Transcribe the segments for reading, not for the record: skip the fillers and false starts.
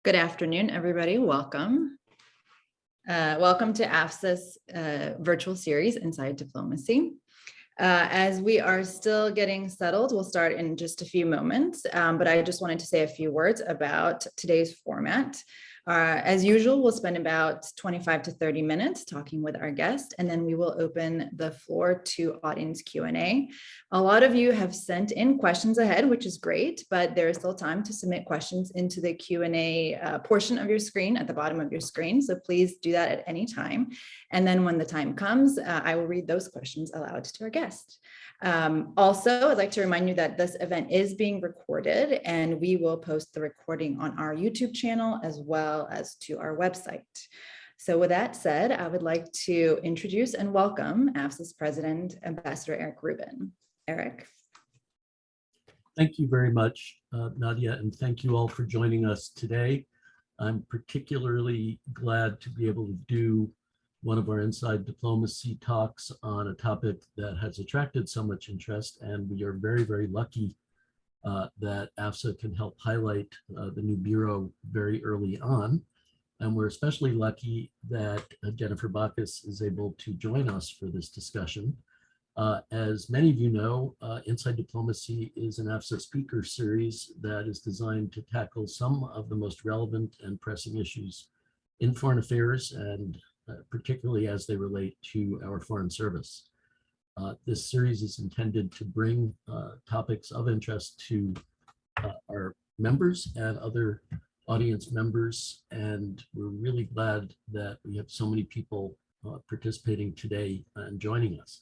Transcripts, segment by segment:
Good afternoon, everybody. Welcome. Welcome to AFSA's virtual series, Inside Diplomacy. As we are still getting settled, we'll start in just a few moments, but I just wanted to say a few words about today's format. As usual, we'll spend about 25 to 30 minutes talking with our guest, and then we will open the floor to audience Q&A. A lot of you have sent in questions ahead, which is great, but there is still time to submit questions into the Q&A portion of your screen at the bottom of your screen. So please do that at any time. And then when the time comes, I will read those questions aloud to our guest. Also, I'd like to remind you that this event is being recorded, and we will post the recording on our YouTube channel as well as to our website. So with that said, I would like to introduce and welcome AFSA's President, Ambassador Eric Rubin. Eric. Thank you very much, Nadia, and thank you all for joining us today. I'm particularly glad to be able to do one of our Inside Diplomacy talks on a topic that has attracted so much interest, and we are very, very lucky that AFSA can help highlight the new Bureau very early on. And we're especially lucky that Jennifer Bachus is able to join us for this discussion. As many of you know, Inside Diplomacy is an AFSA speaker series that is designed to tackle some of the most relevant and pressing issues in foreign affairs, and particularly as they relate to our foreign service. This series is intended to bring topics of interest to our members and other audience members, and we're really glad that we have so many people participating today and joining us.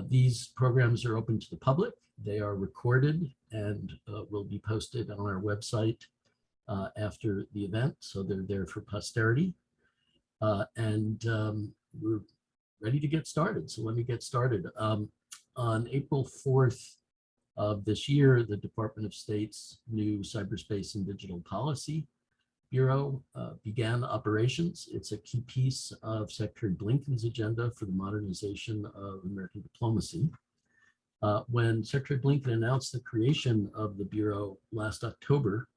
These programs are open to the public. They are recorded and will be posted on our website after the event, so they're there for posterity. We're ready to get started. So let me get started. On April 4th of this year, the Department of State's new Cyberspace and Digital Policy Bureau began operations. It's a key piece of Secretary Blinken's agenda for the modernization of American diplomacy. When Secretary Blinken announced the creation of the Bureau last October,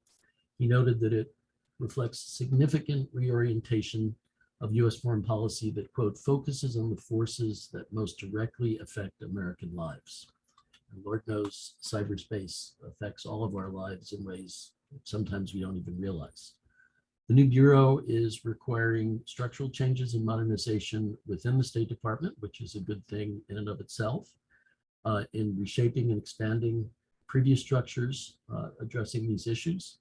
he noted that it reflects significant reorientation of U.S. foreign policy that, quote, focuses on the forces that most directly affect American lives. And Lord knows cyberspace affects all of our lives in ways that sometimes we don't even realize. The new Bureau is requiring structural changes and modernization within the State Department, which is a good thing in and of itself, in reshaping and expanding previous structures addressing these issues,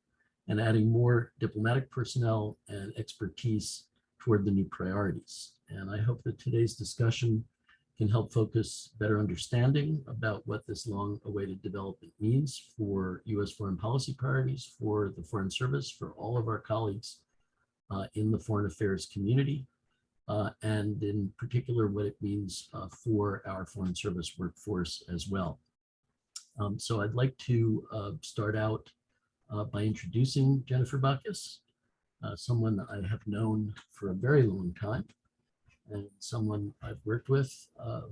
and adding more diplomatic personnel and expertise toward the new priorities. And I hope that today's discussion can help focus better understanding about what this long-awaited development means for U.S. foreign policy priorities, for the Foreign Service, for all of our colleagues in the foreign affairs community, and in particular what it means for our Foreign Service workforce as well. So I'd like to start out by introducing Jennifer Bachus, someone that I have known for a very long time, and someone I've worked with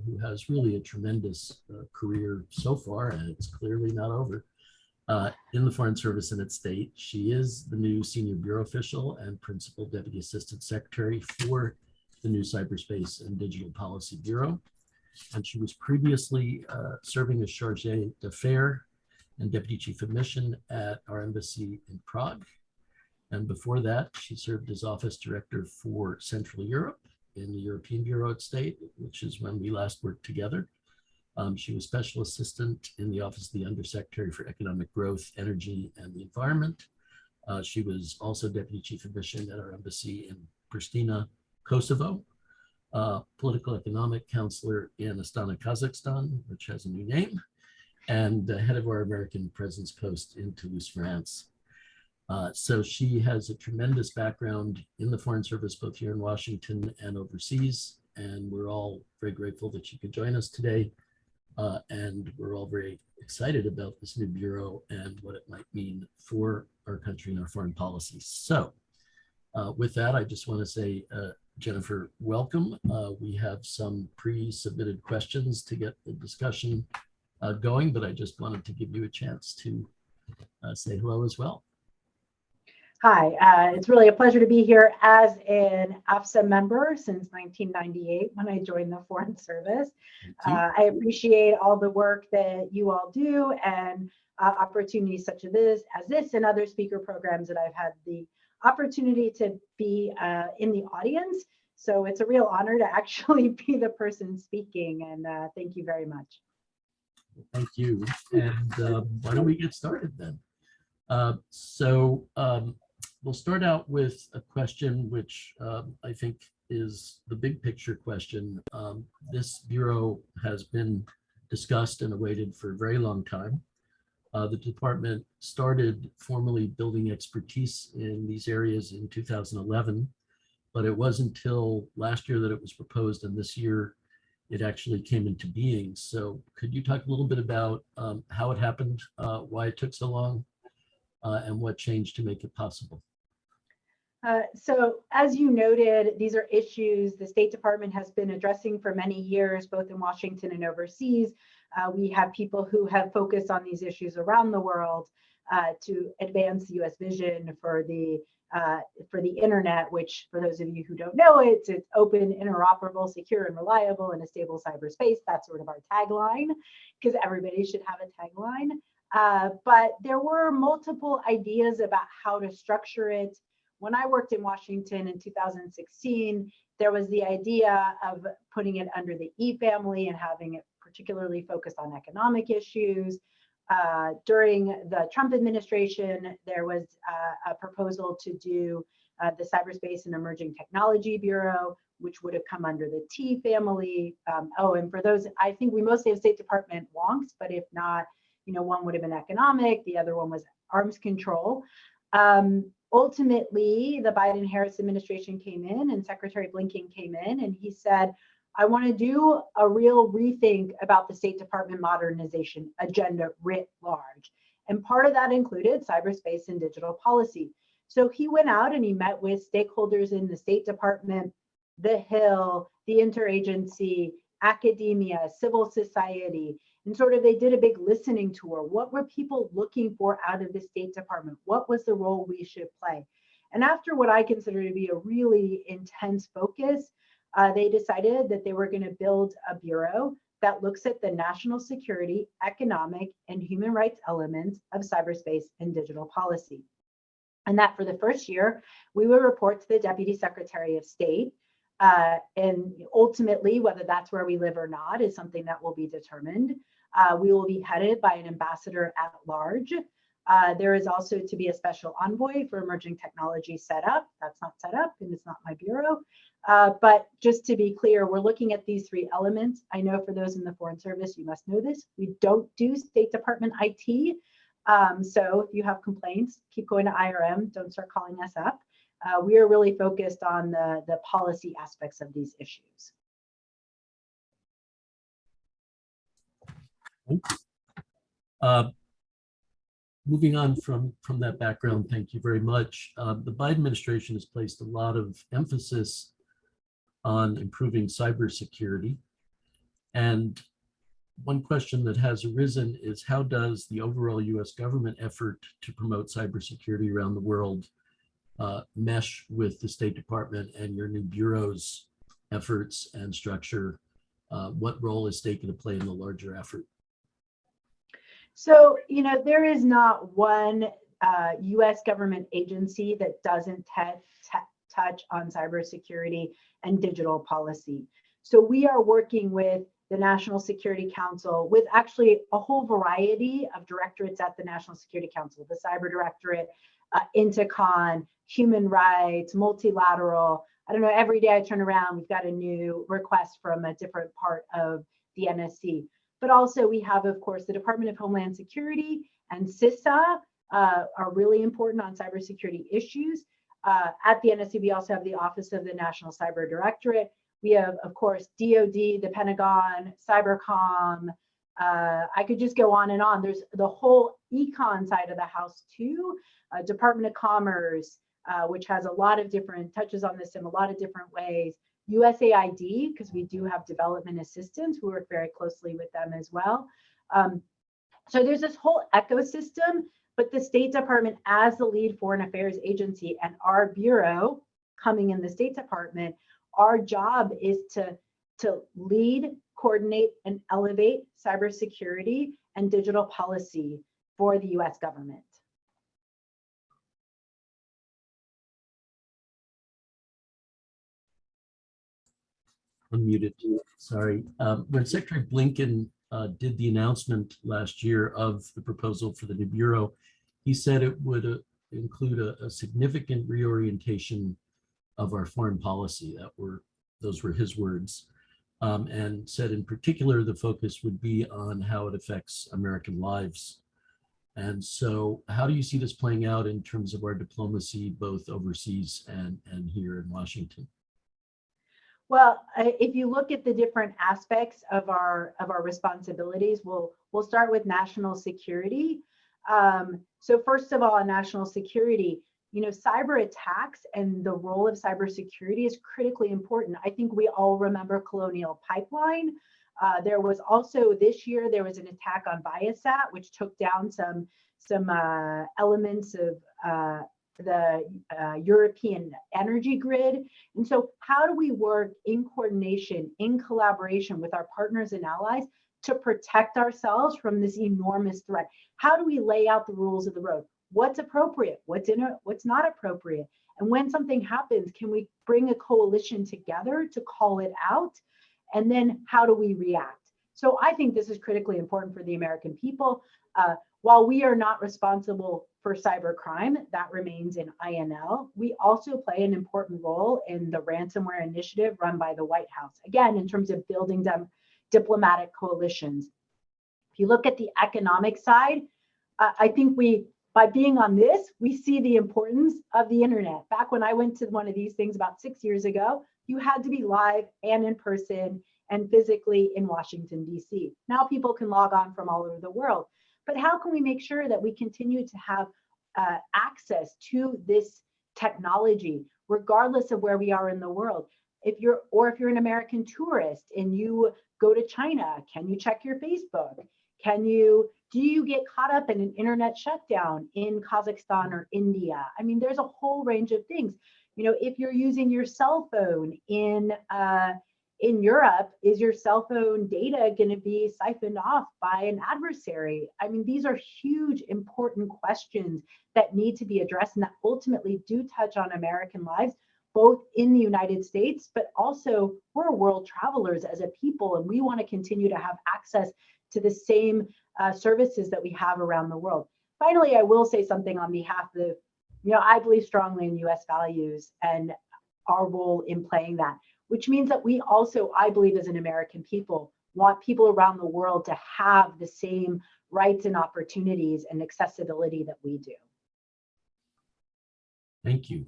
who has really a tremendous career so far, and it's clearly not over, in the Foreign Service and its state. She is the new Senior Bureau Official and Principal Deputy Assistant Secretary for the new Cyberspace and Digital Policy Bureau. And she was previously serving as Chargé d'Affaires and Deputy Chief of Mission at our embassy in Prague. And before that, she served as Office Director for Central Europe in the European Bureau at State, which is when we last worked together. She was Special Assistant in the Office of the Undersecretary for Economic Growth, Energy, and the Environment. She was also Deputy Chief of Mission at our embassy in Pristina, Kosovo, Political Economic Counselor in Astana, Kazakhstan, which has a new name, and head of our American Presence Post in Toulouse, France. So she has a tremendous background in the Foreign Service, both here in Washington and overseas, and we're all very grateful that she could join us today. And we're all very excited about this new Bureau and what it might mean for our country and our foreign policy. So with that, I just want to say, Jennifer, welcome. We have some pre-submitted questions to get the discussion going, but I just wanted to give you a chance to say hello as well. Hi, it's really a pleasure to be here as an AFSA member since 1998 when I joined the Foreign Service. I appreciate all the work that you all do and opportunities such as this and other speaker programs that I've had the opportunity to be in the audience. So it's a real honor to actually be the person speaking, and thank you very much. Thank you. And why don't we get started then? We'll start out with a question which I think is the big picture question. This Bureau has been discussed and awaited for a very long time. The department started formally building expertise in these areas in 2011, but it wasn't until last year that it was proposed, and this year it actually came into being. So could you talk a little bit about how it happened, why it took so long, and what changed to make it possible? So as you noted, these are issues the State Department has been addressing for many years, both in Washington and overseas. We have people who have focused on these issues around the world to advance the U.S. vision for the internet, which for those of you who don't know, it's open, interoperable, secure, and reliable in a stable cyberspace. That's sort of our tagline, because everybody should have a tagline. But there were multiple ideas about how to structure it. When I worked in Washington in 2016, there was the idea of putting it under the E family and having it particularly focused on economic issues. During the Trump administration, there was a proposal to do the Cyberspace and Emerging Technology Bureau, which would have come under the T family. And for those, I think we mostly have State Department wonks, but if not, one would have been economic, the other one was arms control. Ultimately, the Biden-Harris administration came in and Secretary Blinken came in and he said, I want to do a real rethink about the State Department modernization agenda writ large. And part of that included cyberspace and digital policy. So he went out and he met with stakeholders in the State Department, the Hill, the Interagency, academia, civil society, and sort of they did a big listening tour. What were people looking for out of the State Department? What was the role we should play? And after what I consider to be a really intense focus, they decided that they were going to build a bureau that looks at the national security, economic, and human rights elements of cyberspace and digital policy. And that for the first year, we would report to the Deputy Secretary of State. And ultimately, whether that's where we live or not is something that will be determined. We will be headed by an ambassador at large. There is also to be a special envoy for emerging technology set up. That's not set up and it's not my bureau. But just to be clear, we're looking at these three elements. I know for those in the Foreign Service, you must know this. We don't do State Department IT. So if you have complaints, keep going to IRM. Don't start calling us up. We are really focused on the policy aspects of these issues. Moving on from that background, thank you very much. The Biden administration has placed a lot of emphasis on improving cybersecurity. And one question that has arisen is how does the overall US government effort to promote cybersecurity around the world mesh with the State Department and your new bureau's efforts and structure? What role is State going to play in the larger effort? So, there is not one US government agency that doesn't touch on cybersecurity and digital policy. So we are working with the National Security Council with actually a whole variety of directorates at the National Security Council, the Cyber Directorate, Inticon, human rights, multilateral. I don't know, every day I turn around, we've got a new request from a different part of the NSC. But also we have, of course, the Department of Homeland Security and CISA are really important on cybersecurity issues. At the NSC, we also have the Office of the National Cyber Directorate. We have, of course, DOD, the Pentagon, Cybercom. I could just go on and on. There's the whole econ side of the house too, Department of Commerce, which has a lot of different touches on this in a lot of different ways. USAID, because we do have development assistants, we work very closely with them as well. So there's this whole ecosystem But the State Department, as the lead foreign affairs agency, and our bureau coming in the State Department, our job is to lead, coordinate, and elevate cybersecurity and digital policy for the US government. Unmuted, sorry. When Secretary Blinken did the announcement last year of the proposal for the new bureau, he said it would include a significant reorientation of our foreign policy. Those were his words, and said in particular the focus would be on how it affects American lives. And so how do you see this playing out in terms of our diplomacy, both overseas and here in Washington? Well, if you look at the different aspects of our responsibilities, we'll start with national security. So first of all, on national security, cyber attacks and the role of cybersecurity is critically important. I think we all remember Colonial Pipeline. There was also this year, there was an attack on Viasat, which took down some elements of the European energy grid. And so how do we work in coordination, in collaboration with our partners and allies to protect ourselves from this enormous threat? How do we lay out the rules of the road? What's appropriate? What's not appropriate? And when something happens, can we bring a coalition together to call it out? And then how do we react? So I think this is critically important for the American people. While we are not responsible for cybercrime, that remains in INL, we also play an important role in the ransomware initiative run by the White House, again, in terms of building diplomatic coalitions. If you look at the economic side, I think by being on this, we see the importance of the internet. Back when I went to one of these things about 6 years ago, you had to be live and in person and physically in Washington, D.C. Now people can log on from all over the world. But how can we make sure that we continue to have access to this technology, regardless of where we are in the world? If you're an American tourist and you go to China, can you check your Facebook? Do you get caught up in an internet shutdown in Kazakhstan or India? I mean, there's a whole range of things. If you're using your cell phone in Europe, is your cell phone data going to be siphoned off by an adversary? I mean, these are huge, important questions that need to be addressed and that ultimately do touch on American lives, both in the United States, but also we're world travelers as a people, and we want to continue to have access to the same services that we have around the world. Finally, I will say something on behalf of I believe strongly in US values and our role in playing that, which means that we also, I believe as an American people, want people around the world to have the same rights and opportunities and accessibility that we do. Thank you.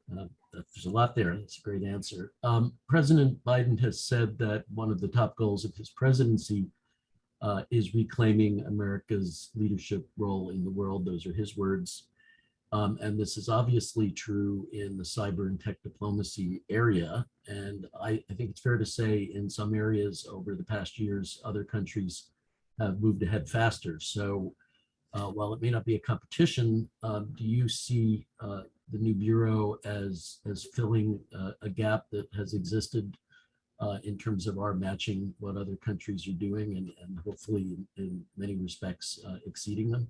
There's a lot there. That's a great answer. President Biden has said that one of the top goals of his presidency is reclaiming America's leadership role in the world. Those are his words. And this is obviously true in the cyber and tech diplomacy area. And I think it's fair to say in some areas over the past years, other countries have moved ahead faster. So while it may not be a competition, do you see the new Bureau as filling a gap that has existed in terms of our matching what other countries are doing and hopefully in many respects exceeding them?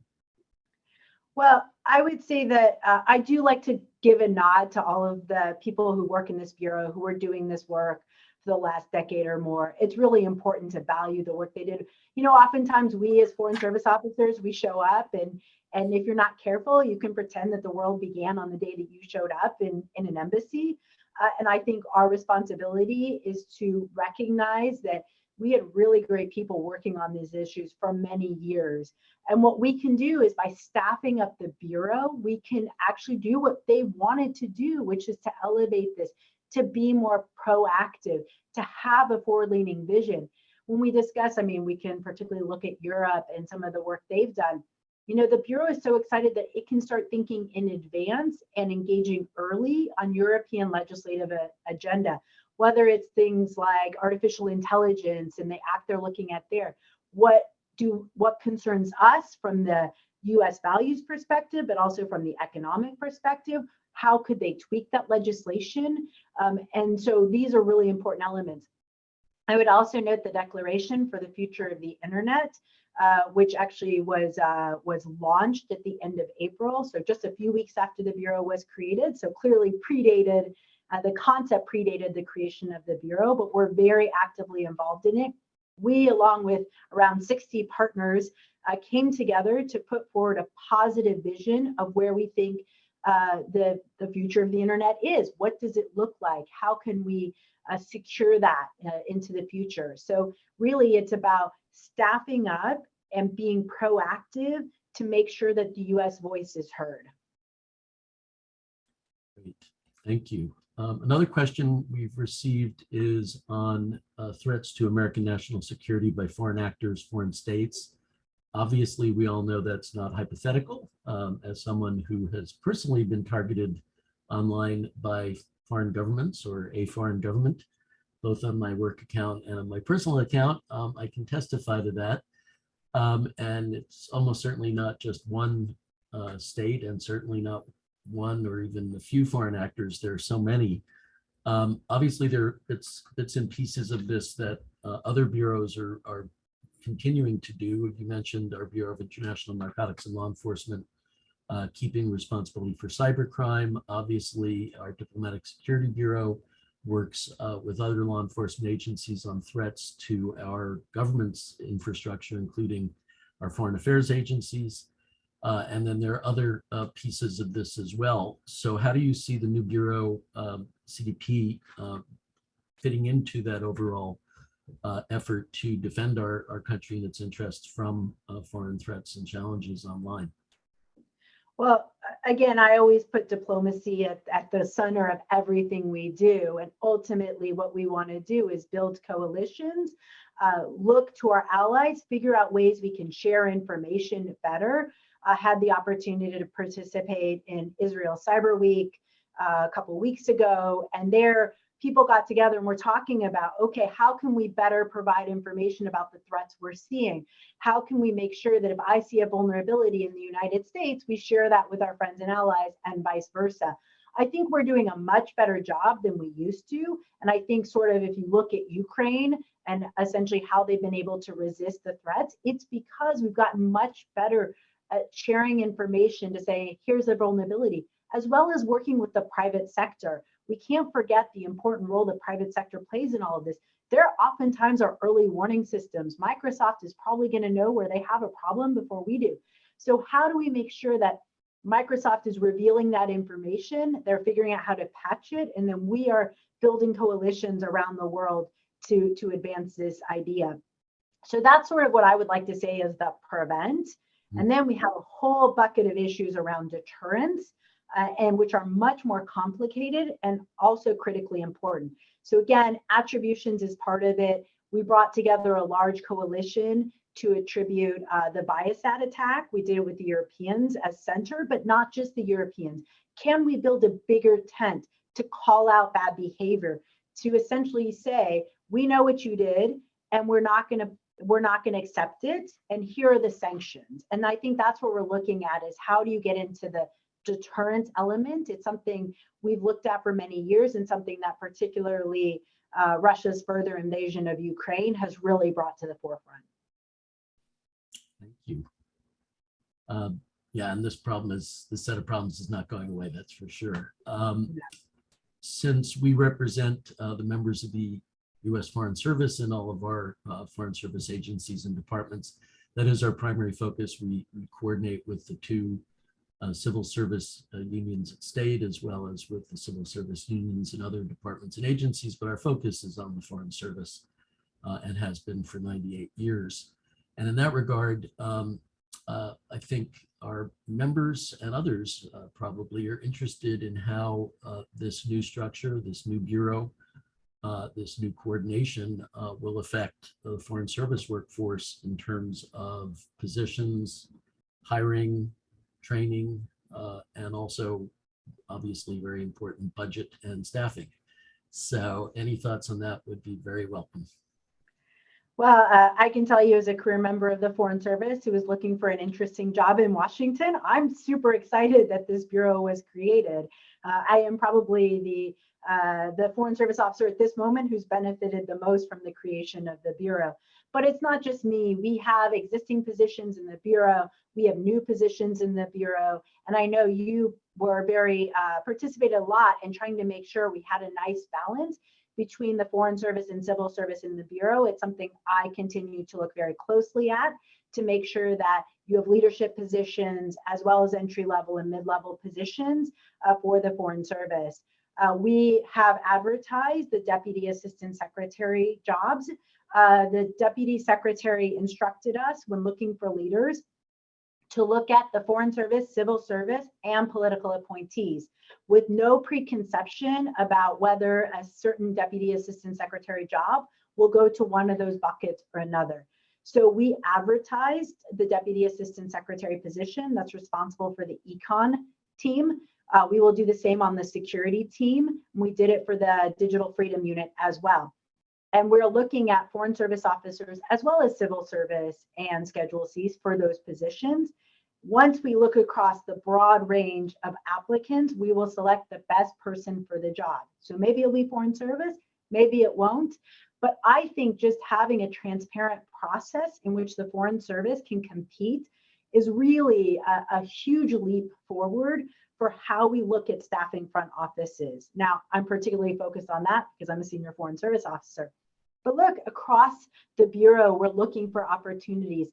Well, I would say that I do like to give a nod to all of the people who work in this bureau, who are doing this work for the last decade or more. It's really important to value the work they did. Oftentimes we as Foreign Service officers, we show up and if you're not careful, you can pretend that the world began on the day that you showed up in an embassy. And I think our responsibility is to recognize that we had really great people working on these issues for many years. And what we can do is by staffing up the Bureau, we can actually do what they wanted to do, which is to elevate this, to be more proactive, to have a forward-leaning vision. When we discuss, we can particularly look at Europe and some of the work they've done. The Bureau is so excited that it can start thinking in advance and engaging early on European legislative agenda, whether it's things like artificial intelligence and the act they're looking at there. What concerns us from the US values perspective, but also from the economic perspective. How could they tweak that legislation? And so these are really important elements. I would also note the Declaration for the Future of the Internet, which actually was launched at the end of April, so just a few weeks after the Bureau was created. So clearly predated, the concept predated the creation of the Bureau, but we're very actively involved in it. We, along with around 60 partners, came together to put forward a positive vision of where we think the future of the internet is. What does it look like? How can we secure that into the future? So really, it's about staffing up and being proactive to make sure that the US voice is heard. Great, thank you. Another question we've received is on threats to American national security by foreign actors, foreign states. Obviously, we all know that's not hypothetical. As someone who has personally been targeted online by foreign governments or a foreign government, both on my work account and on my personal account, I can testify to that. And it's almost certainly not just one state, and certainly not one or even a few foreign actors. There are so many. Obviously, there are bits and pieces of this that other bureaus are continuing to do. You mentioned our Bureau of International Narcotics and Law Enforcement keeping responsibility for cybercrime. Obviously, our Diplomatic Security Bureau works with other law enforcement agencies on threats to our government's infrastructure, including our foreign affairs agencies. And then there are other pieces of this as well. So how do you see the new Bureau, CDP, fitting into that overall effort to defend our country and its interests from foreign threats and challenges online? Well, again, I always put diplomacy at the center of everything we do. And ultimately, what we want to do is build coalitions, look to our allies, figure out ways we can share information better. I had the opportunity to participate in Israel Cyber Week a couple of weeks ago, and there people got together and we're talking about, okay, how can we better provide information about the threats we're seeing? How can we make sure that if I see a vulnerability in the United States, we share that with our friends and allies and vice versa? I think we're doing a much better job than we used to. And I think sort of if you look at Ukraine and essentially how they've been able to resist the threats, it's because we've gotten much better at sharing information to say, here's a vulnerability, as well as working with the private sector. We can't forget the important role the private sector plays in all of this. There oftentimes are early warning systems. Microsoft is probably going to know where they have a problem before we do. So how do we make sure that Microsoft is revealing that information, they're figuring out how to patch it, and then we are building coalitions around the world to advance this idea? So that's sort of what I would like to say is the prevent. And then we have a whole bucket of issues around deterrence, and which are much more complicated and also critically important. So again, attributions is part of it. We brought together a large coalition to attribute the Biosat attack. We did it with the Europeans as center, but not just the Europeans. Can we build a bigger tent to call out bad behavior, to essentially say, we know what you did, and we're not going to accept it, and here are the sanctions. And I think that's what we're looking at, is how do you get into the deterrence element? It's something we've looked at for many years, and something that particularly Russia's further invasion of Ukraine has really brought to the forefront. Thank you. Yeah, and this set of problems is not going away, that's for sure. Since we represent the members of the U.S. Foreign Service and all of our foreign service agencies and departments, that is our primary focus. We coordinate with the two civil service unions at state, as well as with the civil service unions and other departments and agencies, but our focus is on the Foreign Service and has been for 98 years. And in that regard, I think our members and others probably are interested in how this new structure, this new bureau, this new coordination will affect the Foreign Service workforce in terms of positions, hiring, training, and also obviously very important budget and staffing. So any thoughts on that would be very welcome. Well, I can tell you as a career member of the Foreign Service who was looking for an interesting job in Washington, I'm super excited that this bureau was created. I am probably the Foreign Service officer at this moment who's benefited the most from the creation of the bureau. But it's not just me. We have existing positions in the bureau. We have new positions in the bureau, and I know you were very participated a lot in trying to make sure we had a nice balance between the Foreign Service and Civil Service in the Bureau. It's something I continue to look very closely at to make sure that you have leadership positions as well as entry-level and mid-level positions for the Foreign Service. We have advertised the Deputy Assistant Secretary jobs. The Deputy Secretary instructed us when looking for leaders to look at the Foreign Service, Civil Service, and political appointees with no preconception about whether a certain Deputy Assistant Secretary job will go to one of those buckets or another. So we advertised the Deputy Assistant Secretary position that's responsible for the econ team. We will do the same on the security team. We did it for the Digital Freedom Unit as well. And we're looking at Foreign Service officers as well as Civil Service and Schedule Cs for those positions. Once we look across the broad range of applicants, we will select the best person for the job. So maybe it'll be Foreign Service, maybe it won't. But I think just having a transparent process in which the Foreign Service can compete is really a huge leap forward for how we look at staffing front offices. Now, I'm particularly focused on that because I'm a senior Foreign Service officer. But look, across the Bureau, we're looking for opportunities.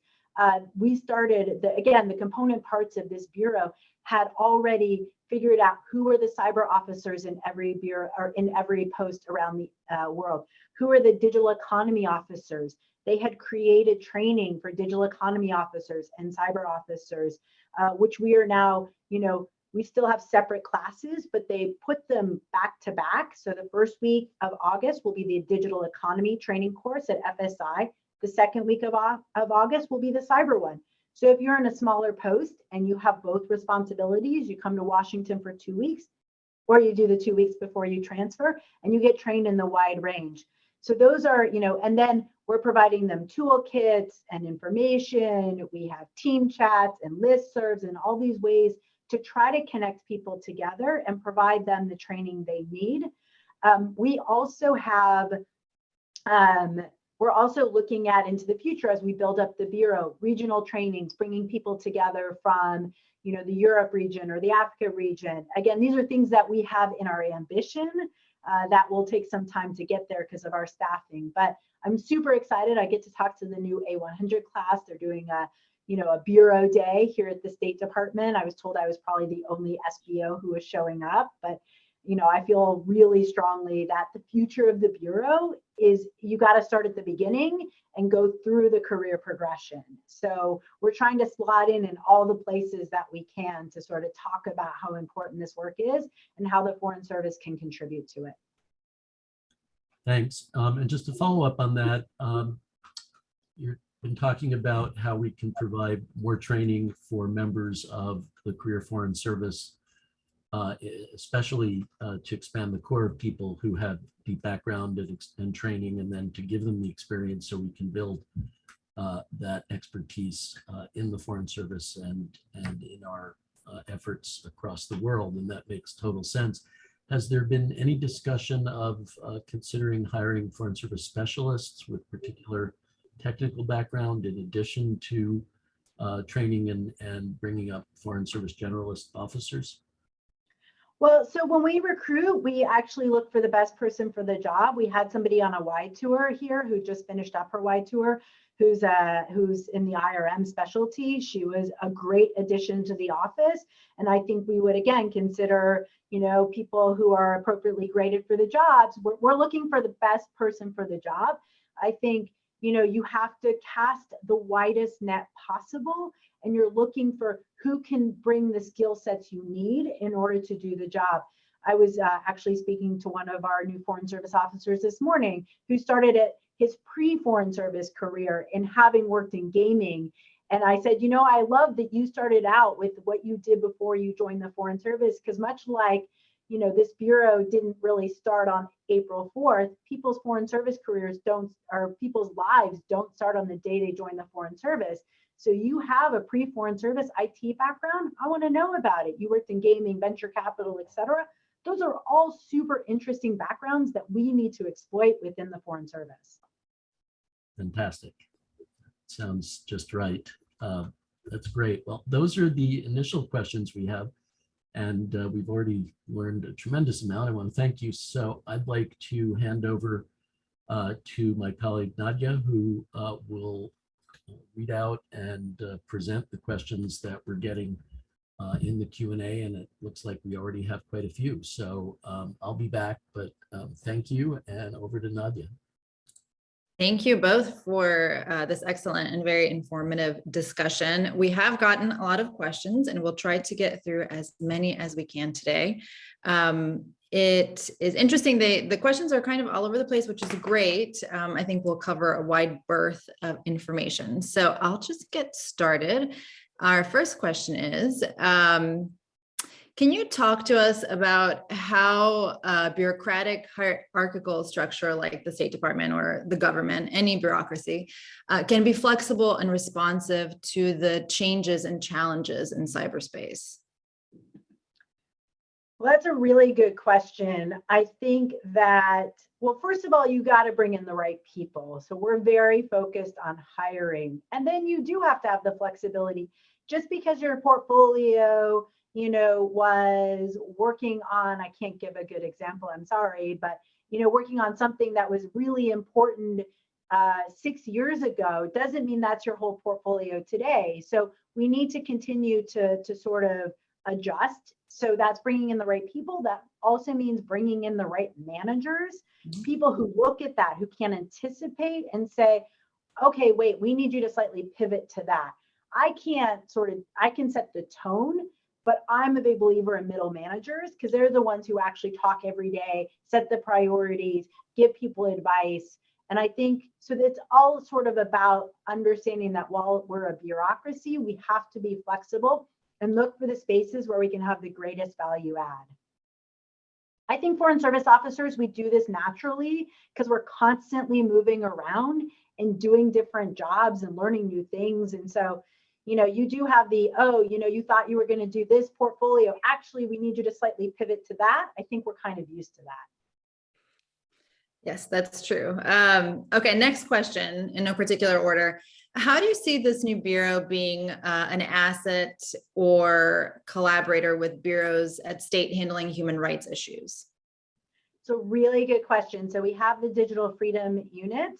We started, the component parts of this Bureau had already figured out who were the cyber officers in every bureau or in every post around the world. Who are the digital economy officers? They had created training for digital economy officers and cyber officers, which we are now, we still have separate classes, but they put them back to back. So the first week of August will be the digital economy training course at FSI. The second week of August will be the cyber one. So if you're in a smaller post and you have both responsibilities, you come to Washington for 2 weeks, or you do the 2 weeks before you transfer, and you get trained in the wide range. So those are, and then we're providing them toolkits and information. We have team chats and listservs and all these ways to try to connect people together and provide them the training they need. We also have, we're also looking at into the future as we build up the Bureau, regional trainings, bringing people together from, the Europe region or the Africa region. Again, these are things that we have in our ambition that will take some time to get there because of our staffing. But I'm super excited. I get to talk to the new A100 class. They're doing a Bureau Day here at the State Department. I was told I was probably the only SBO who was showing up, but I feel really strongly that the future of the Bureau is you got to start at the beginning and go through the career progression. So we're trying to slot in all the places that we can to sort of talk about how important this work is and how the Foreign Service can contribute to it. Thanks. And just to follow up on that, you've been talking about how we can provide more training for members of the career Foreign Service, especially to expand the core of people who have deep background and training, and then to give them the experience so we can build that expertise in the Foreign Service and in our efforts across the world, and that makes total sense. Has there been any discussion of considering hiring Foreign Service specialists with particular technical background in addition to training and bringing up Foreign Service generalist officers? Well, so when we recruit, we actually look for the best person for the job. We had somebody on a Y tour here who just finished up her Y tour, who's in the IRM specialty. She was a great addition to the office. And I think we would, again, consider, people who are appropriately graded for the jobs. We're looking for the best person for the job. I think, you have to cast the widest net possible, and you're looking for who can bring the skill sets you need in order to do the job. I was actually speaking to one of our new Foreign Service officers this morning who started at his pre-Foreign Service career in having worked in gaming. And I said, I love that you started out with what you did before you joined the Foreign Service, because much like, this bureau didn't really start on April 4th. People's foreign service careers people's lives don't start on the day they join the foreign service. So you have a pre-foreign service IT background. I want to know about it. You worked in gaming, venture capital, etc. Those are all super interesting backgrounds that we need to exploit within the foreign service. Fantastic. Sounds just right. That's great. Well, those are the initial questions we have, and we've already learned a tremendous amount. I want to thank you. So I'd like to hand over to my colleague Nadia, who will read out and present the questions that we're getting in the Q&A, and it looks like we already have quite a few. So I'll be back, but thank you, and over to Nadia. Thank you both for this excellent and very informative discussion. We have gotten a lot of questions, and we'll try to get through as many as we can today. It is interesting. The questions are kind of all over the place, which is great. I think we'll cover a wide berth of information. So I'll just get started. Our first question is, can you talk to us about how a bureaucratic hierarchical structure like the State Department or the government, any bureaucracy, can be flexible and responsive to the changes and challenges in cyberspace? Well, that's a really good question. I think that, well, first of all, you got to bring in the right people. So we're very focused on hiring. And then you do have to have the flexibility. Just because your portfolio, was working on, I can't give a good example, I'm sorry, but, working on something that was really important 6 years ago, doesn't mean that's your whole portfolio today. So we need to continue to sort of adjust. So that's bringing in the right people. That also means bringing in the right managers, people who look at that, who can anticipate and say, okay, wait, we need you to slightly pivot to that. I can set the tone, but I'm a big believer in middle managers because they're the ones who actually talk every day, set the priorities, give people advice. And I think, so it's all sort of about understanding that while we're a bureaucracy, we have to be flexible and look for the spaces where we can have the greatest value add. I think foreign service officers, we do this naturally because we're constantly moving around and doing different jobs and learning new things. And so, you do have you thought you were going to do this portfolio. Actually, we need you to slightly pivot to that. I think we're kind of used to that. Yes, that's true. Okay, next question in no particular order. How do you see this new bureau being an asset or collaborator with bureaus at state handling human rights issues? So really good question. So we have the Digital Freedom Unit,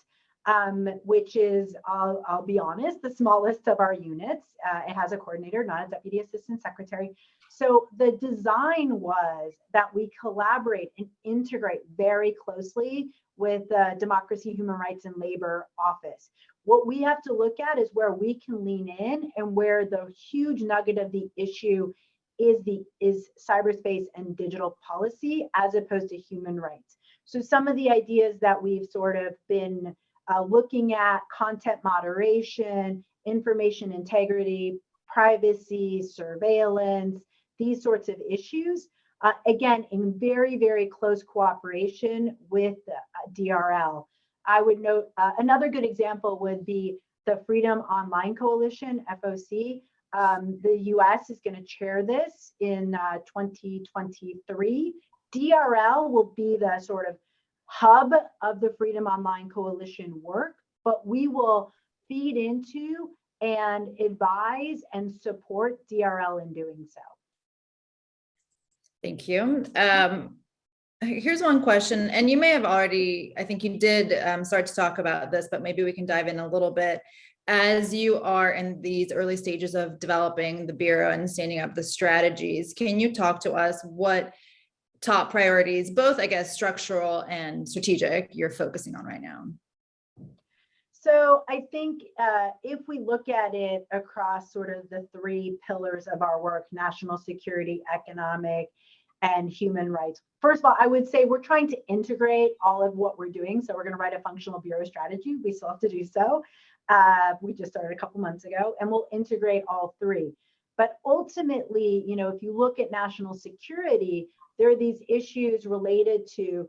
which is, I'll be honest, the smallest of our units. It has a coordinator, not a deputy assistant secretary. So the design was that we collaborate and integrate very closely with the Democracy, Human Rights, and Labor Office. What we have to look at is where we can lean in and where the huge nugget of the issue is cyberspace and digital policy as opposed to human rights. So some of the ideas that we've sort of been looking at, content moderation, information integrity, privacy, surveillance, these sorts of issues, again, in very, very close cooperation with DRL. I would note another good example would be the Freedom Online Coalition, FOC. The US is going to chair this in 2023. DRL will be the sort of hub of the Freedom Online Coalition work, but we will feed into and advise and support DRL in doing so. Thank you. Here's one question, and you may have already, I think you did start to talk about this, but maybe we can dive in a little bit. As you are in these early stages of developing the Bureau and standing up the strategies, can you talk to us what top priorities, both I guess structural and strategic, you're focusing on right now? So I think if we look at it across sort of the three pillars of our work, national security, economic, and human rights. First of all, I would say we're trying to integrate all of what we're doing. So we're going to write a functional bureau strategy. We still have to do so. We just started a couple months ago, and we'll integrate all three. But ultimately, if you look at national security, there are these issues related to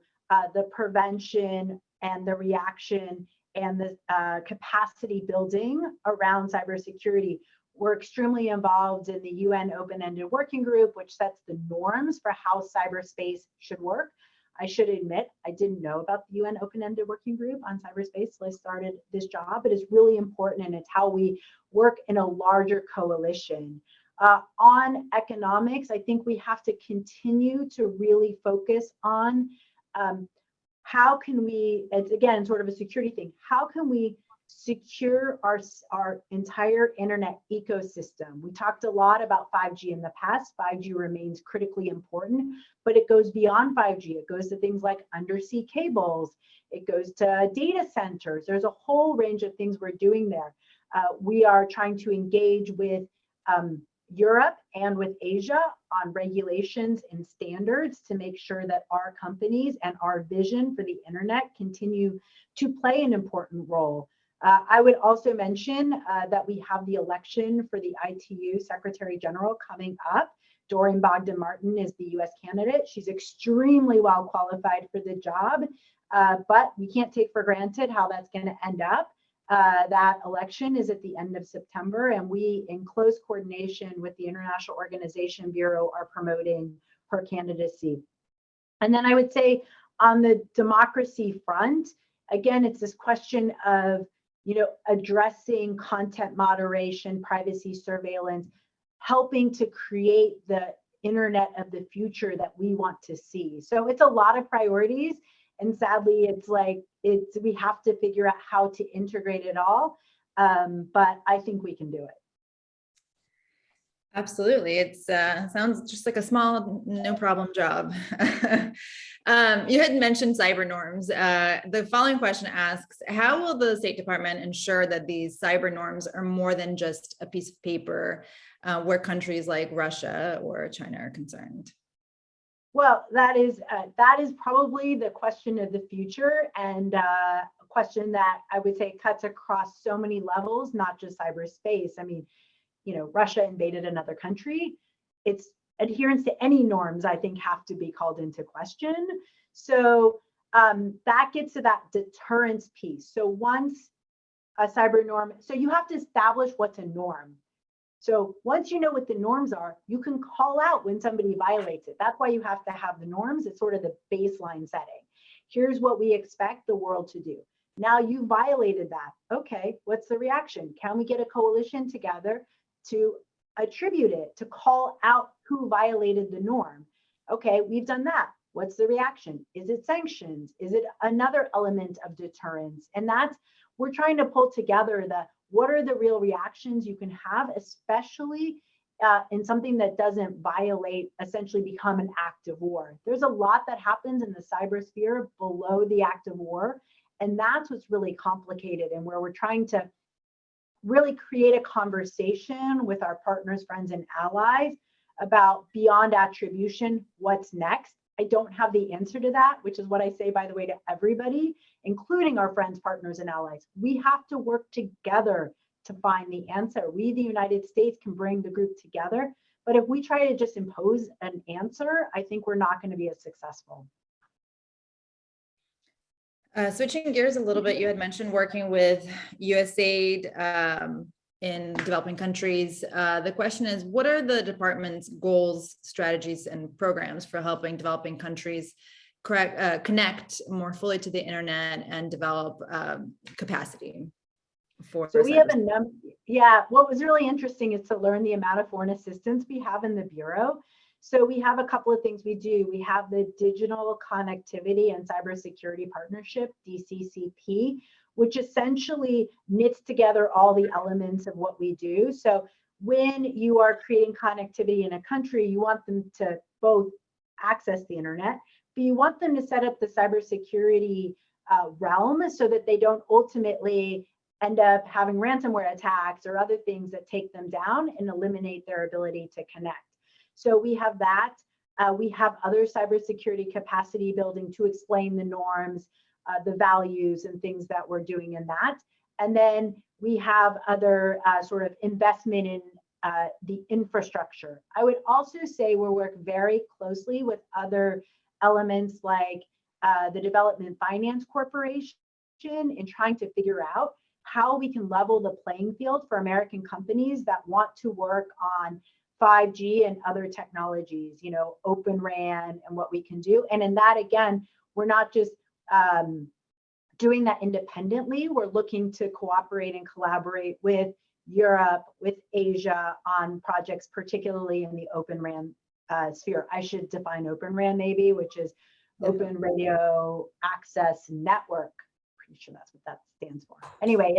the prevention and the reaction and the capacity building around cybersecurity. We're extremely involved in the UN open-ended working group, which sets the norms for how cyberspace should work. I should admit, I didn't know about the UN open-ended working group on cyberspace till I started this job. It is really important, and it's how we work in a larger coalition. On economics, I think we have to continue to really focus on how can we, it's again sort of a security thing, how can we secure our entire internet ecosystem? We talked a lot about 5G in the past. 5G remains critically important, but it goes beyond 5G. It goes to things like undersea cables. It goes to data centers. There's a whole range of things we're doing there. We are trying to engage with Europe and with Asia on regulations and standards to make sure that our companies and our vision for the internet continue to play an important role. I would also mention that we have the election for the ITU Secretary General coming up. Doreen Bogdan-Martin is the US candidate. She's extremely well qualified for the job, but we can't take for granted how that's going to end up. That election is at the end of September, and we, in close coordination with the International Organization Bureau, are promoting her candidacy. And then I would say on the democracy front, again, it's this question of addressing content moderation, privacy surveillance, helping to create the internet of the future that we want to see. So it's a lot of priorities. And sadly, we have to figure out how to integrate it all. But I think we can do it. Absolutely. It sounds just like a small, no problem job. You had mentioned cyber norms. The following question asks, how will the State Department ensure that these cyber norms are more than just a piece of paper where countries like Russia or China are concerned? Well, that is probably the question of the future, and a question that I would say cuts across so many levels, not just cyberspace. I mean, Russia invaded another country. Its adherence to any norms, I think, have to be called into question. So that gets to that deterrence piece. So once a cyber norm, so you have to establish what's a norm. So once you know what the norms are, you can call out when somebody violates it. That's why you have to have the norms. It's sort of the baseline setting. Here's what we expect the world to do. Now you violated that. Okay, what's the reaction? Can we get a coalition together to attribute it, to call out who violated the norm? Okay, we've done that. What's the reaction? Is it sanctions? Is it another element of deterrence? And we're trying to pull together what are the real reactions you can have, especially in something that doesn't violate, essentially become an act of war. There's a lot that happens in the cybersphere below the act of war, and that's what's really complicated, and where we're trying to really create a conversation with our partners, friends, and allies about beyond attribution, what's next. I don't have the answer to that, which is what I say, by the way, to everybody, including our friends, partners, and allies. We have to work together to find the answer. We, the United States, can bring the group together. But if we try to just impose an answer, I think we're not going to be as successful. Switching gears a little bit, you had mentioned working with USAID in developing countries. The question is, what are the department's goals, strategies, and programs for helping developing countries connect more fully to the internet and develop capacity for? So we have a number. Yeah, what was really interesting is to learn the amount of foreign assistance we have in the Bureau. So we have a couple of things we do. We have the Digital Connectivity and Cybersecurity Partnership, DCCP, which essentially knits together all the elements of what we do. So when you are creating connectivity in a country, you want them to both access the internet, but you want them to set up the cybersecurity realm so that they don't ultimately end up having ransomware attacks or other things that take them down and eliminate their ability to connect. So we have that. We have other cybersecurity capacity building to explain the norms, the values, and things that we're doing in that. And then we have other sort of investment in the infrastructure. I would also say we work very closely with other elements like the Development Finance Corporation in trying to figure out how we can level the playing field for American companies that want to work on 5G and other technologies, you know, Open RAN and what we can do. And in that, again, we're not just doing that independently. We're looking to cooperate and collaborate with Europe, with Asia on projects, particularly in the Open RAN sphere. I should define Open RAN maybe, which is Open Radio Access Network. Pretty sure that's what that stands for. Anyway,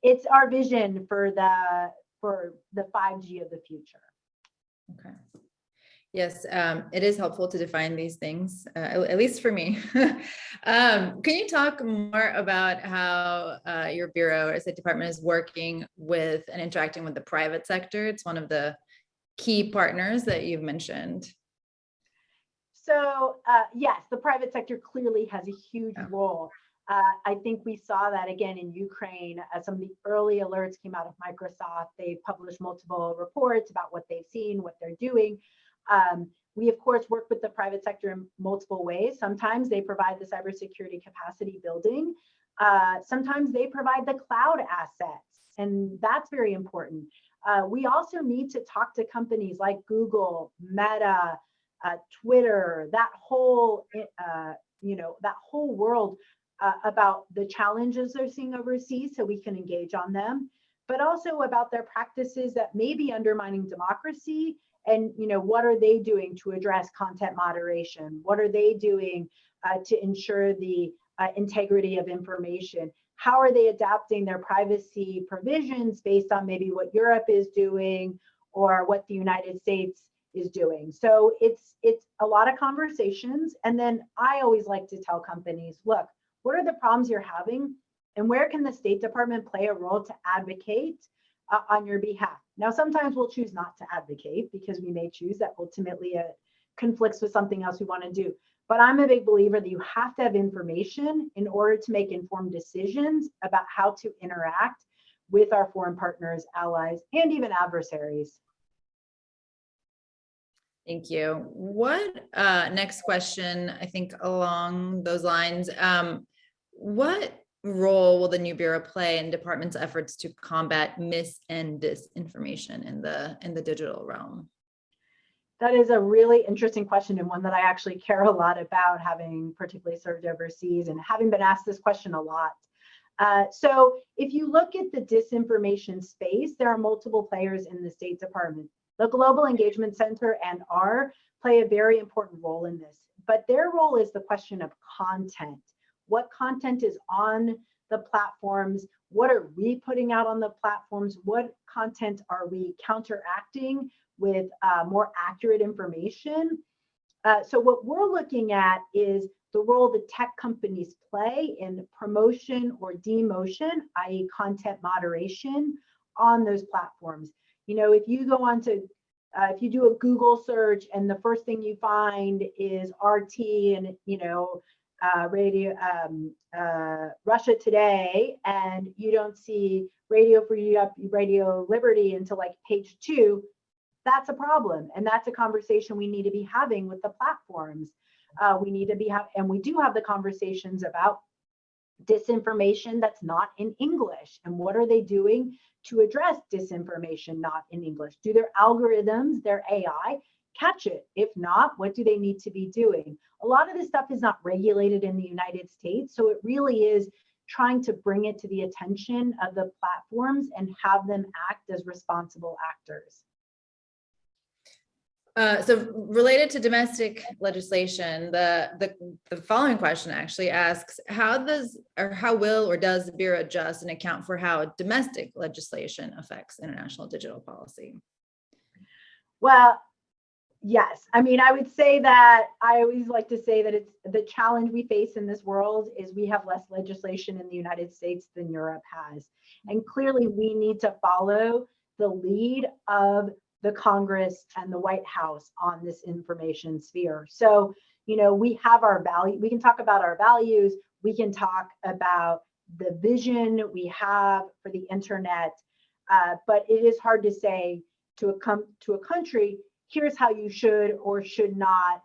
it's our vision for the 5G of the future. Okay. Yes, it is helpful to define these things, at least for me. Can you talk more about how your bureau or State Department is working with and interacting with the private sector? It's one of the key partners that you've mentioned. So yes, the private sector clearly has a huge role. I think we saw that again in Ukraine. Some of the early alerts came out of Microsoft. They published multiple reports about what they've seen, what they're doing. We, of course, work with the private sector in multiple ways. Sometimes they provide the cybersecurity capacity building. Sometimes they provide the cloud assets, and that's very important. We also need to talk to companies like Google, Meta, Twitter, that whole, that whole world about the challenges they're seeing overseas, so we can engage on them, but also about their practices that may be undermining democracy. And what are they doing to address content moderation? What are they doing to ensure the integrity of information? How are they adapting their privacy provisions based on maybe what Europe is doing or what the United States is doing? So it's a lot of conversations. And then I always like to tell companies, look, what are the problems you're having? And where can the State Department play a role to advocate on your behalf? Now, sometimes we'll choose not to advocate because we may choose that ultimately it conflicts with something else we want to do. But I'm a big believer that you have to have information in order to make informed decisions about how to interact with our foreign partners, allies, and even adversaries. Thank you. What next question, I think along those lines, what role will the new bureau play in department's efforts to combat mis and disinformation in the digital realm? That is a really interesting question, and one that I actually care a lot about, having particularly served overseas and having been asked this question a lot. So if you look at the disinformation space, there are multiple players in the State Department. The Global Engagement Center and R play a very important role in this, but their role is the question of content. What content is on the platforms? What are we putting out on the platforms? What content are we counteracting with more accurate information? So what we're looking at is the role the tech companies play in promotion or demotion, i.e. content moderation on those platforms. If you go on to, if you do a Google search and the first thing you find is RT and, radio, Russia Today, and you don't see Radio Free Europe, Radio Liberty until like page 2, that's a problem. And that's a conversation we need to be having with the platforms. We need to be and we do have the conversations about disinformation that's not in English, and what are they doing to address disinformation not in English? Do their algorithms, their AI, catch it? If not, what do they need to be doing? A lot of this stuff is not regulated in the United States, so it really is trying to bring it to the attention of the platforms and have them act as responsible actors. So related to domestic legislation, the following question actually asks, how will or does the Bureau adjust and account for how domestic legislation affects international digital policy? Well, yes. I mean, I would say that I always like to say that it's the challenge we face in this world is we have less legislation in the United States than Europe has. And clearly we need to follow the lead of the Congress and the White House on this information sphere. So, we have our value. We can talk about our values. We can talk about the vision we have for the internet. But it is hard to say, to a country, here's how you should or should not,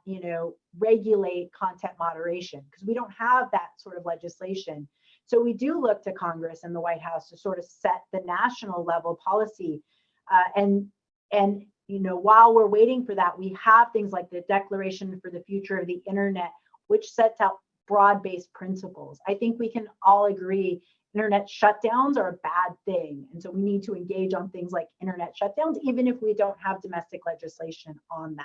regulate content moderation, because we don't have that sort of legislation. So we do look to Congress and the White House to sort of set the national level policy. And while we're waiting for that, we have things like the Declaration for the Future of the Internet, which sets out broad-based principles. I think we can all agree internet shutdowns are a bad thing. And so we need to engage on things like internet shutdowns, even if we don't have domestic legislation on that.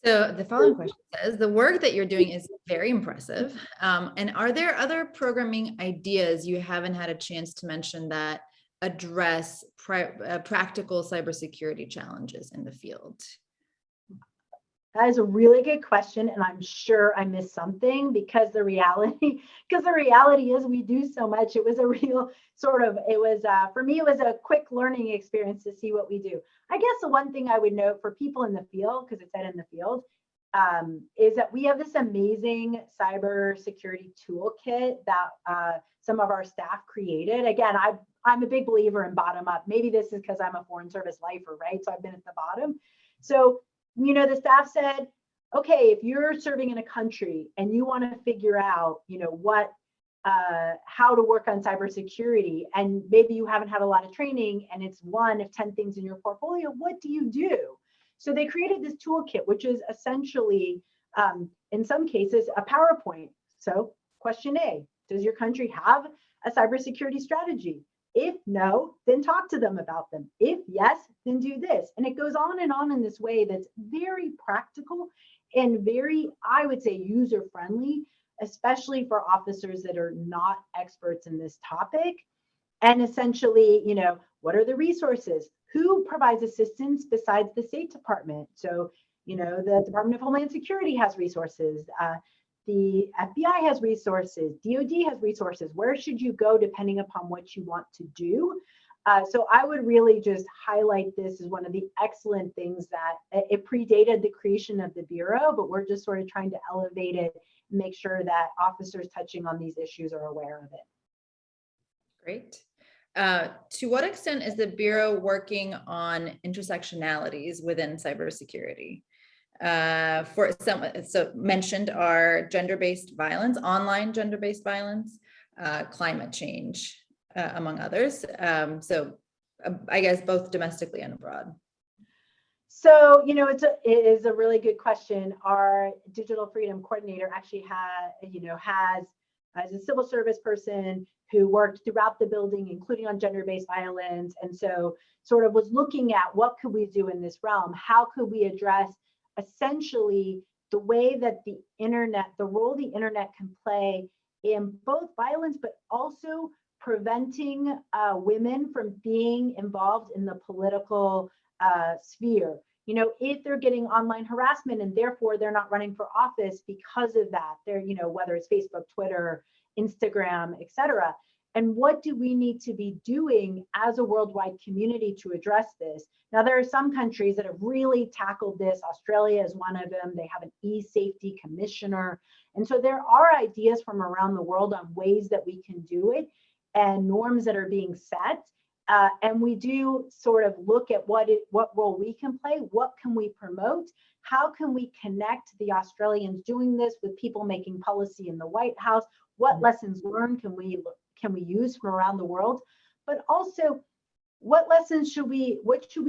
So the following question says, the work that you're doing is very impressive. And are there other programming ideas you haven't had a chance to mention that address practical cybersecurity challenges in the field? That is a really good question, and I'm sure I missed something, because the reality is we do so much. It was a real for me, it was a quick learning experience to see what we do. I guess the one thing I would note for people in the field, because it said in the field, is that we have this amazing cybersecurity toolkit that some of our staff created. Again, I'm a big believer in bottom up. Maybe this is because I'm a Foreign Service lifer, right? So I've been at the bottom. So the staff said, okay, if you're serving in a country and you want to figure out, how to work on cybersecurity, and maybe you haven't had a lot of training and it's one of 10 things in your portfolio, what do you do? So they created this toolkit, which is essentially, in some cases, a PowerPoint. So question A, does your country have a cybersecurity strategy? If no, then talk to them about them. If yes, then do this. And it goes on in this way that's very practical and very, I would say, user-friendly, especially for officers that are not experts in this topic. And essentially, what are the resources? Who provides assistance besides the State Department? So, the Department of Homeland Security has resources. The FBI has resources, DoD has resources. Where should you go depending upon what you want to do? So I would really just highlight this as one of the excellent things that it predated the creation of the Bureau, but we're just sort of trying to elevate it and make sure that officers touching on these issues are aware of it. Great. To what extent is the Bureau working on intersectionalities within cybersecurity? For some, so mentioned are gender-based violence, online gender-based violence, climate change, among others. I guess both domestically and abroad. So, it is a really good question. Our digital freedom coordinator actually has a civil service person who worked throughout the building, including on gender-based violence. And so sort of was looking at what could we do in this realm? How could we address essentially the way that the role the internet can play in both violence, but also preventing women from being involved in the political sphere. If they're getting online harassment and therefore they're not running for office because of that, they're, whether it's Facebook, Twitter, Instagram, etc. And what do we need to be doing as a worldwide community to address this? Now, there are some countries that have really tackled this. Australia is one of them. They have an e-safety commissioner. And so there are ideas from around the world on ways that we can do it and norms that are being set. And we do sort of look at what role we can play, what can we promote, how can we connect the Australians doing this with people making policy in the White House, what lessons learned can we use from around the world, but also what should we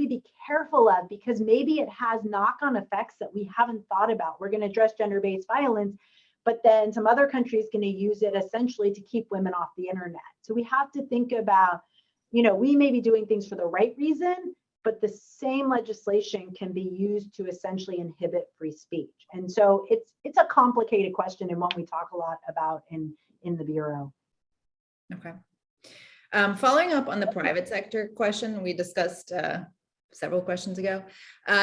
be careful of, because maybe it has knock-on effects that we haven't thought about. We're going to address gender-based violence, but then some other countries going to use it essentially to keep women off the internet. So we have to think about, we may be doing things for the right reason, but the same legislation can be used to essentially inhibit free speech. And so it's a complicated question and one we talk a lot about in the Bureau. Okay. Following up on the private sector question we discussed several questions ago,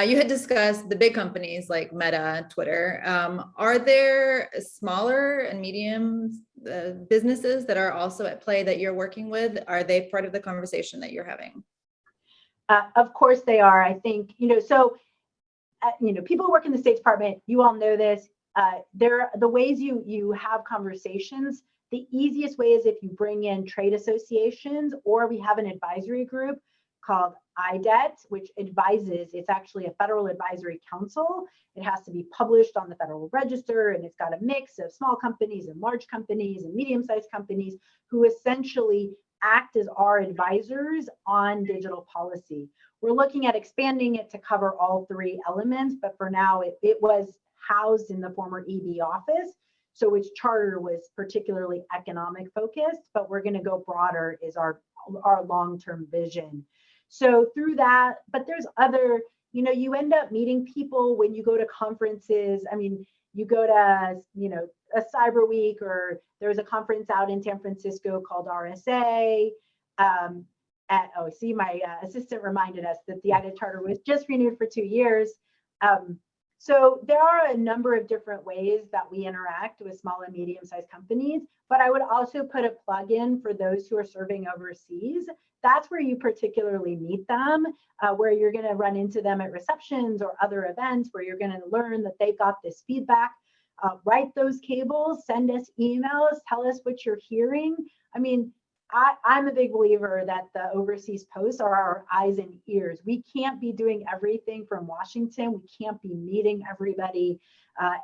you had discussed the big companies like Meta, Twitter. Are there smaller and medium businesses that are also at play that you're working with? Are they part of the conversation that you're having? Of course they are. I think, people who work in the State Department, you all know this, the ways you have conversations The easiest way is if you bring in trade associations, or we have an advisory group called IDET, which advises. It's actually a federal advisory council. It has to be published on the Federal Register, and it's got a mix of small companies and large companies and medium-sized companies who essentially act as our advisors on digital policy. We're looking at expanding it to cover all three elements, but for now it was housed in the former EB office. So its charter was particularly economic focused, but we're going to go broader is our long-term vision. So through that, but there's other, you end up meeting people when you go to conferences. I mean, you go to, a Cyber Week, or there's a conference out in San Francisco called RSA. My assistant reminded us that the IDET charter was just renewed for 2 years. So there are a number of different ways that we interact with small and medium-sized companies, but I would also put a plug in for those who are serving overseas. That's where you particularly meet them, where you're going to run into them at receptions or other events, where you're going to learn that they've got this feedback. Write those cables, send us emails, tell us what you're hearing. I mean, I'm a big believer that the overseas posts are our eyes and ears. We can't be doing everything from Washington. We can't be meeting everybody.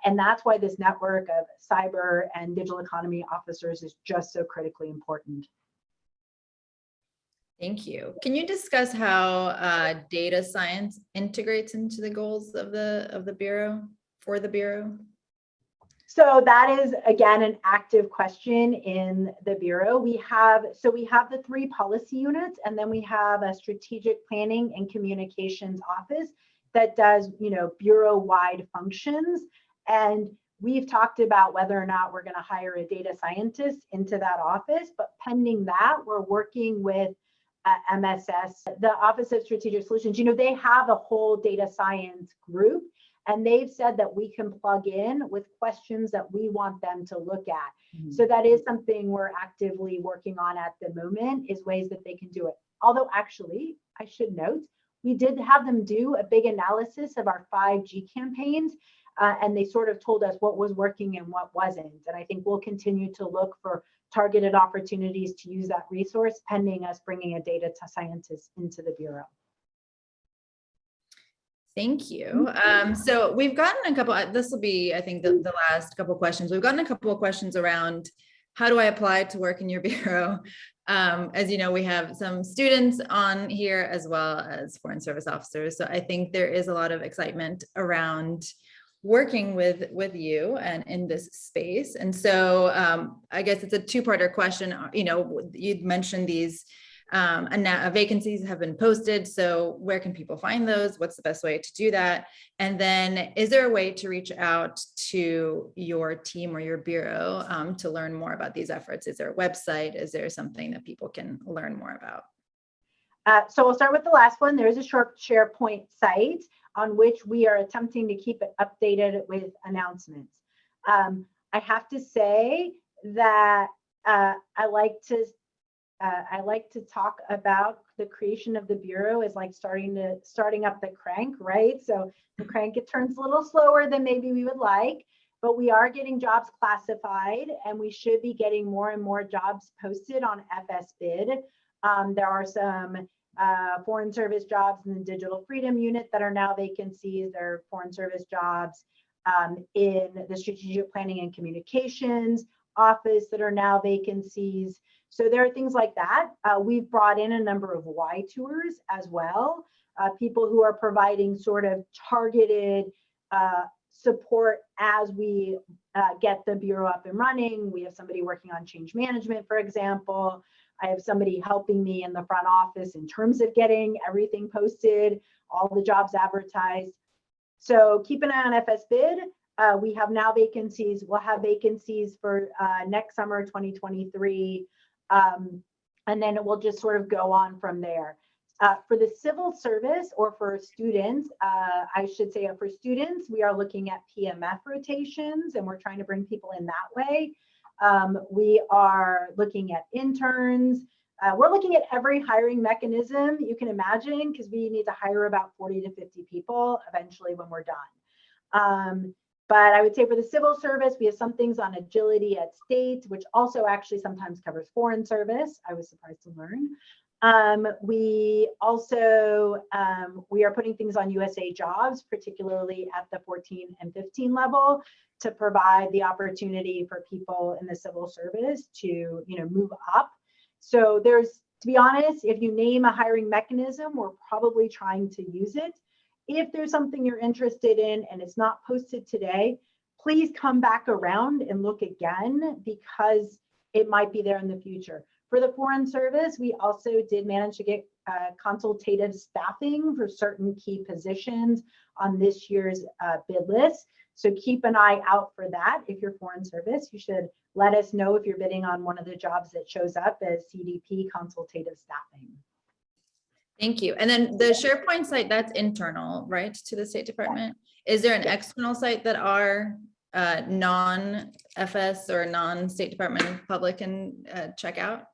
And that's why this network of cyber and digital economy officers is just so critically important. Thank you. Can you discuss how data science integrates into the goals of the Bureau, for the Bureau? So that is, again, an active question in the Bureau. We have the 3 policy units, and then we have a strategic planning and communications office that does, Bureau-wide functions. And we've talked about whether or not we're going to hire a data scientist into that office, but pending that, we're working with MSS, the Office of Strategic Solutions. They have a whole data science group, and they've said that we can plug in with questions that we want them to look at. Mm-hmm. So that is something we're actively working on at the moment, is ways that they can do it. Although actually, I should note, we did have them do a big analysis of our 5G campaigns, and they sort of told us what was working and what wasn't. And I think we'll continue to look for targeted opportunities to use that resource, pending us bringing a data scientist into the Bureau. Thank you. So we've gotten a couple, this will be, I think, the last couple of questions. We've gotten a couple of questions around how do I apply to work in your Bureau? As you know, we have some students on here as well as Foreign Service officers. So I think there is a lot of excitement around working with you and in this space. And so I guess it's a two-parter question. You'd mentioned these vacancies have been posted. So where can people find those? What's the best way to do that? And then is there a way to reach out to your team or your Bureau to learn more about these efforts? Is there a website? Is there something that people can learn more about? So we'll start with the last one. There is a short SharePoint site on which we are attempting to keep it updated with announcements. I have to say that I like to talk about the creation of the Bureau as like starting up the crank, right? So the crank, it turns a little slower than maybe we would like, but we are getting jobs classified, and we should be getting more and more jobs posted on FSBid. There are some Foreign Service jobs in the Digital Freedom Unit that are now vacancies. There are Foreign Service jobs in the Strategic Planning and Communications Office that are now vacancies. So there are things like that. We've brought in a number of Y tours as well, people who are providing sort of targeted support as we get the Bureau up and running. We have somebody working on change management, for example. I have somebody helping me in the front office in terms of getting everything posted, all the jobs advertised. So keep an eye on FSBid. We have now vacancies. We'll have vacancies for next summer, 2023. And then it will just sort of go on from there. For the civil service, or for students, I should say for students, we are looking at PMF rotations, and we're trying to bring people in that way. We are looking at interns. We're looking at every hiring mechanism you can imagine, because we need to hire about 40 to 50 people eventually when we're done. But I would say for the civil service, we have some things on agility at state, which also actually sometimes covers foreign service. I was surprised to learn. We also, we are putting things on USA Jobs, particularly at the 14 and 15 level, to provide the opportunity for people in the civil service to, move up. So there's, to be honest, if you name a hiring mechanism, we're probably trying to use it. If there's something you're interested in and it's not posted today, please come back around and look again, because it might be there in the future. For the Foreign Service, we also did manage to get consultative staffing for certain key positions on this year's bid list. So keep an eye out for that. If you're Foreign Service, you should let us know if you're bidding on one of the jobs that shows up as CDP consultative staffing. Thank you. And then the SharePoint site, that's internal, right, to the State Department? Is there an external site that our non-FS or non-State Department public can check out?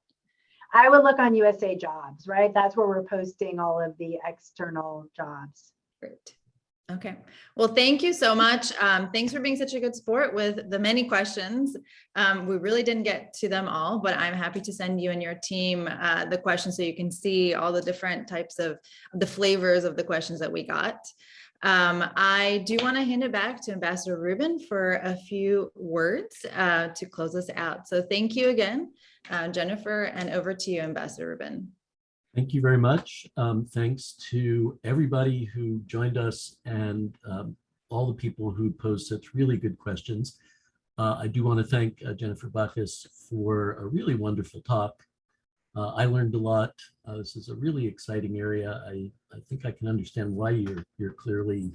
I would look on USA Jobs, right? That's where we're posting all of the external jobs. Great. Okay. Well, thank you so much. Thanks for being such a good sport with the many questions. We really didn't get to them all, but I'm happy to send you and your team the questions so you can see all the different types of the flavors of the questions that we got. I do want to hand it back to Ambassador Rubin for a few words to close us out. So thank you again, Jennifer, and over to you, Ambassador Rubin. Thank you very much. Thanks to everybody who joined us and all the people who posed such really good questions. I do want to thank Jennifer Bachus for a really wonderful talk. I learned a lot. This is a really exciting area. I think I can understand why you're clearly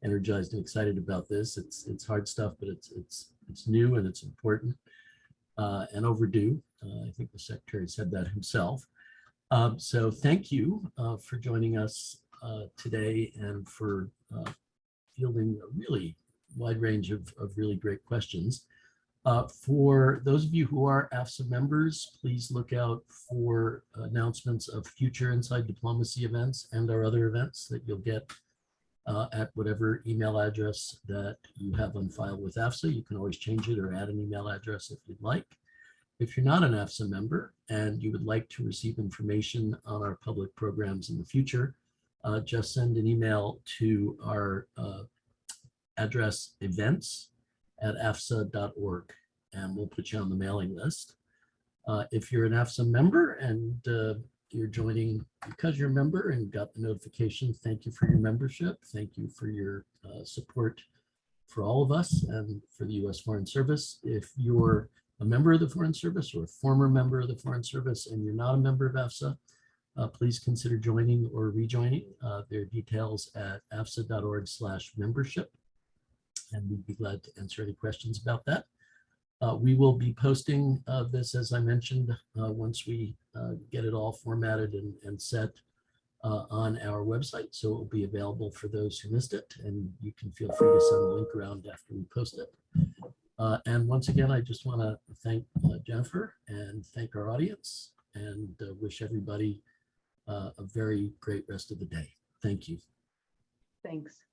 energized and excited about this. It's hard stuff, but it's new and it's important and overdue. I think the Secretary said that himself. So thank you for joining us today and for fielding a really wide range of really great questions. For those of you who are AFSA members, please look out for announcements of future Inside Diplomacy events and our other events that you'll get at whatever email address that you have on file with AFSA. You can always change it or add an email address if you'd like. If you're not an AFSA member and you would like to receive information on our public programs in the future, just send an email to our address events@afsa.org and we'll put you on the mailing list. If you're an AFSA member and you're joining because you're a member and got the notification, thank you for your membership. Thank you for your support for all of us and for the U.S. Foreign Service. If you're a member of the Foreign Service or a former member of the Foreign Service and you're not a member of AFSA, please consider joining or rejoining. There are details at afsa.org/membership, and we'd be glad to answer any questions about that. We will be posting this, as I mentioned, once we get it all formatted and set on our website. So it will be available for those who missed it, and you can feel free to send the link around after we post it. And once again, I just want to thank Jennifer and thank our audience and wish everybody a very great rest of the day. Thank you. Thanks.